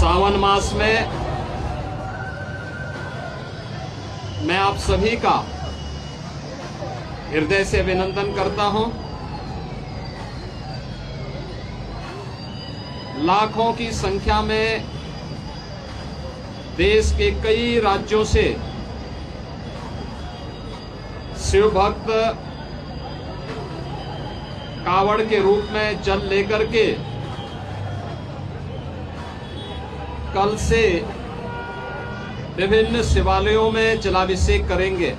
सावन मास में मैं आप सभी का हृदय से अभिनंदन करता हूं। लाखों की संख्या में देश के कई राज्यों से शिव भक्त कावड़ के रूप में जल लेकर के कल से विभिन्न शिवालयों में जलाभिषेक करेंगे।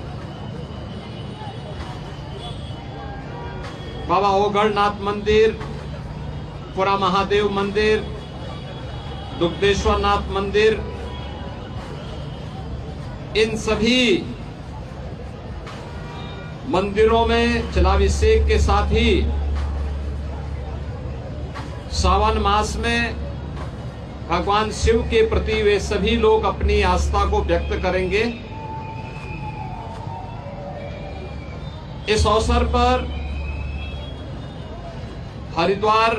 बाबा ओगढ़नाथ मंदिर, पुरा महादेव मंदिर, दुग्धेश्वर नाथ मंदिर, इन सभी मंदिरों में जलाभिषेक के साथ ही सावन मास में भगवान शिव के प्रति वे सभी लोग अपनी आस्था को व्यक्त करेंगे। इस अवसर पर हरिद्वार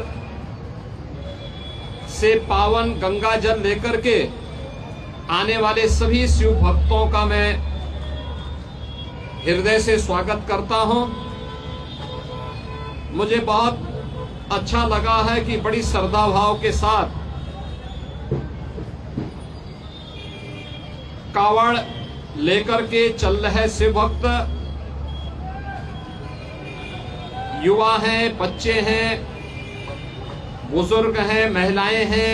से पावन गंगा जल लेकर के आने वाले सभी शिव भक्तों का मैं हृदय से स्वागत करता हूं। मुझे बहुत अच्छा लगा है कि बड़ी श्रद्धा भाव के साथ कावड़ लेकर के चल रहे शिव भक्त, युवा हैं, बच्चे हैं, बुजुर्ग हैं, महिलाएं हैं।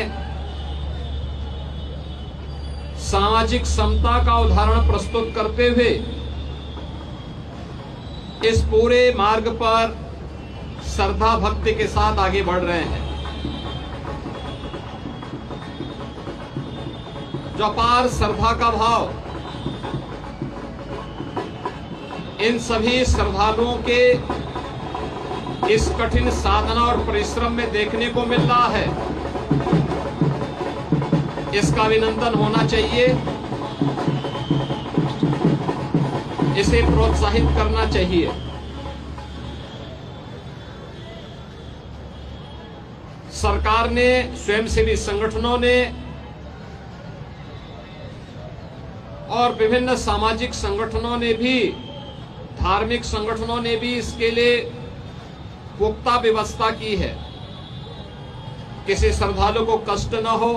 सामाजिक समता का उदाहरण प्रस्तुत करते हुए इस पूरे मार्ग पर श्रद्धा भक्ति के साथ आगे बढ़ रहे हैं। जो अपार श्रद्धा का भाव इन सभी श्रद्धालुओं के इस कठिन साधना और परिश्रम में देखने को मिल रहा है, इसका अभिनंदन होना चाहिए। इसे प्रोत्साहित करना चाहिए। सरकार ने, स्वयंसेवी संगठनों ने और विभिन्न सामाजिक संगठनों ने भी, धार्मिक संगठनों ने भी इसके लिए पुख्ता व्यवस्था की है। किसी श्रद्धालु को कष्ट न हो,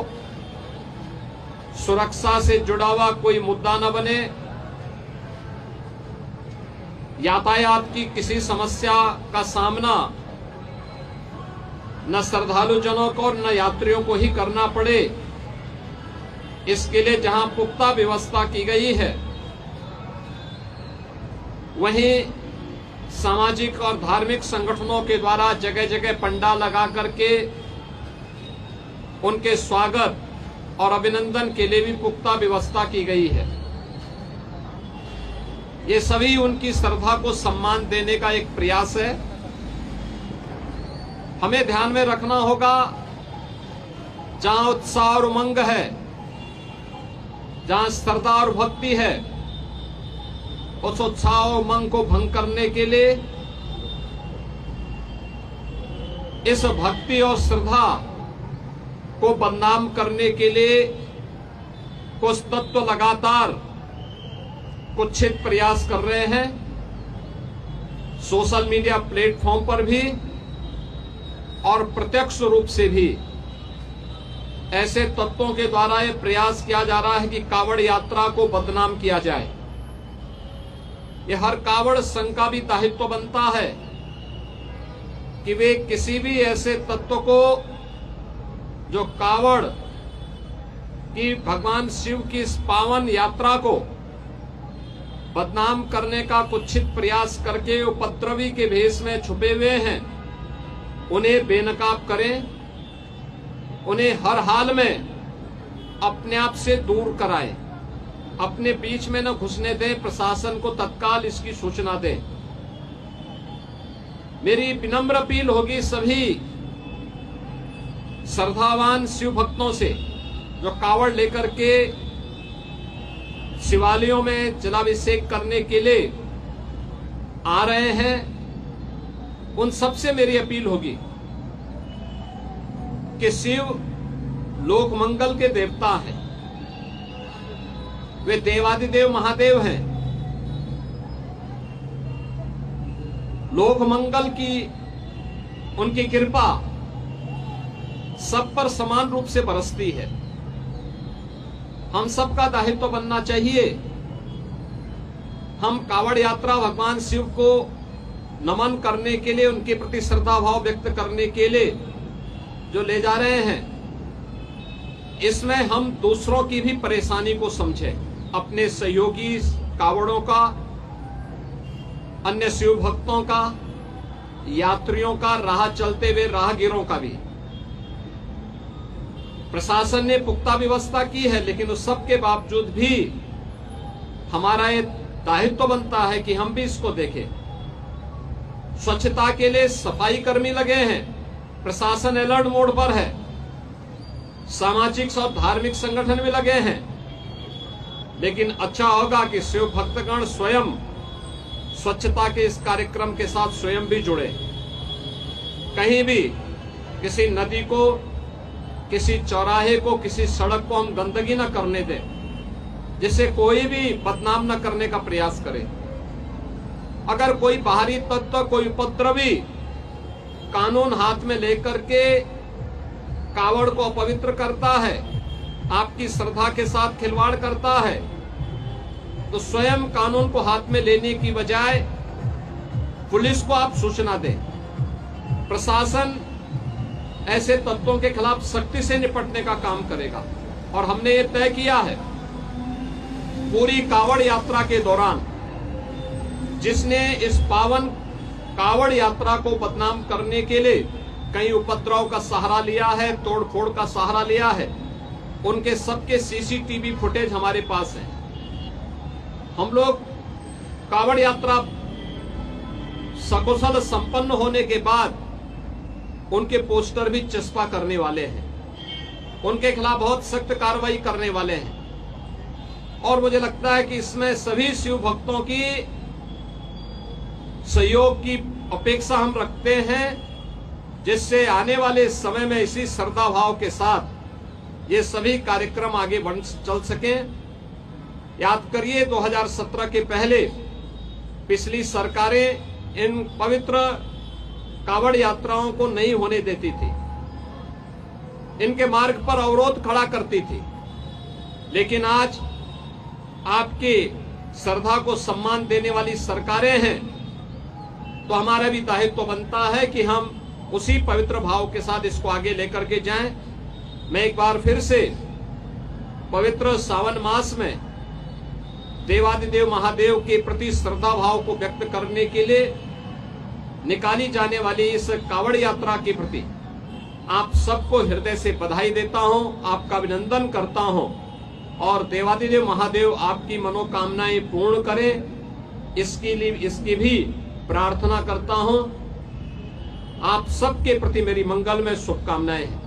सुरक्षा से जुड़ा हुआ कोई मुद्दा न बने, यातायात की किसी समस्या का सामना न श्रद्धालु जनों को न यात्रियों को ही करना पड़े, इसके लिए जहां पुख्ता व्यवस्था की गई है, वहीं सामाजिक और धार्मिक संगठनों के द्वारा जगह जगह पंडाल लगा करके उनके स्वागत और अभिनंदन के लिए भी पुख्ता व्यवस्था की गई है। ये सभी उनकी श्रद्धा को सम्मान देने का एक प्रयास है। हमें ध्यान में रखना होगा, जहां उत्साह और उमंग है, जहां श्रद्धा और भक्ति है, उस उत्साह और उमंग को भंग करने के लिए, इस भक्ति और श्रद्धा को बदनाम करने के लिए कुछ तत्व लगातार कुत्सित प्रयास कर रहे हैं। सोशल मीडिया प्लेटफॉर्म पर भी और प्रत्यक्ष रूप से भी ऐसे तत्वों के द्वारा यह प्रयास किया जा रहा है कि कावड़ यात्रा को बदनाम किया जाए। यह हर कावड़ संघ का भी दायित्व बनता है कि वे किसी भी ऐसे तत्व को जो कावड़ की, भगवान शिव की इस पावन यात्रा को बदनाम करने का कुत्सित प्रयास करके उपद्रवी के भेष में छुपे हुए हैं, उन्हें बेनकाब करें, उन्हें हर हाल में अपने आप से दूर कराएं, अपने बीच में न घुसने दें, प्रशासन को तत्काल इसकी सूचना दें। मेरी विनम्र अपील होगी सभी श्रद्धावान शिव भक्तों से जो कावड़ लेकर के शिवालयों में जलाभिषेक करने के लिए आ रहे हैं, उन सबसे मेरी अपील होगी कि शिव लोक मंगल के देवता हैं, वे देवादिदेव महादेव हैं। लोक मंगल की उनकी कृपा सब पर समान रूप से बरसती है। हम सबका दायित्व बनना चाहिए, हम कावड़ यात्रा भगवान शिव को नमन करने के लिए, उनके प्रति श्रद्धा भाव व्यक्त करने के लिए जो ले जा रहे हैं, इसमें हम दूसरों की भी परेशानी को समझें, अपने सहयोगी कावड़ों का, अन्य शिव भक्तों का, यात्रियों का, राह चलते हुए राहगीरों का भी। प्रशासन ने पुख्ता व्यवस्था की है, लेकिन उस सब के बावजूद भी हमारा ये दायित्व बनता है कि हम भी इसको देखें। स्वच्छता के लिए सफाई कर्मी लगे हैं, प्रशासन अलर्ट मोड पर है, सामाजिक और धार्मिक संगठन भी लगे हैं, लेकिन अच्छा होगा कि शिव भक्तगण स्वयं स्वच्छता के इस कार्यक्रम के साथ स्वयं भी जुड़े। कहीं भी किसी नदी को, किसी चौराहे को, किसी सड़क को हम गंदगी न करने दें, जिससे कोई भी बदनाम न करने का प्रयास करे। अगर कोई बाहरी तत्व, कोई उपद्रवी कानून हाथ में लेकर के कावड़ को अपवित्र करता है, आपकी श्रद्धा के साथ खिलवाड़ करता है, तो स्वयं कानून को हाथ में लेने की बजाय पुलिस को आप सूचना दें। प्रशासन ऐसे तत्वों के खिलाफ सख्ती से निपटने का काम करेगा। और हमने ये तय किया है, पूरी कावड़ यात्रा के दौरान जिसने इस पावन कावड़ यात्रा को बदनाम करने के लिए कई उपद्रव का सहारा लिया है, तोड़फोड़ का सहारा लिया है, उनके सबके सीसीटीवी फुटेज हमारे पास है। हम लोग कावड़ यात्रा सकुशल संपन्न होने के बाद उनके पोस्टर भी चस्पा करने वाले हैं, उनके खिलाफ बहुत सख्त कार्रवाई करने वाले हैं। और मुझे लगता है कि इसमें सभी शिव भक्तों की सहयोग की अपेक्षा हम रखते हैं, जिससे आने वाले समय में इसी श्रद्धा भाव के साथ ये सभी कार्यक्रम आगे बढ़ चल सकें। याद करिए 2017 के पहले पिछली सरकारें इन पवित्र कावड़ यात्राओं को नहीं होने देती थी, इनके मार्ग पर अवरोध खड़ा करती थी। लेकिन आज आपकी श्रद्धा को सम्मान देने वाली सरकारें हैं, तो हमारा भी दायित्व बनता है कि हम उसी पवित्र भाव के साथ इसको आगे लेकर के जाएं। मैं एक बार फिर से पवित्र सावन मास में देवादिदेव महादेव के प्रति श्रद्धा भाव को व्यक्त करने के लिए निकाली जाने वाली इस कावड़ यात्रा के प्रति आप सबको हृदय से बधाई देता हूं, आपका अभिनंदन करता हूं, और देवादिदेव महादेव आपकी मनोकामनाएं पूर्ण करें, इसकी भी प्रार्थना करता हूं। आप सबके प्रति मेरी मंगलमय शुभकामनाएं हैं।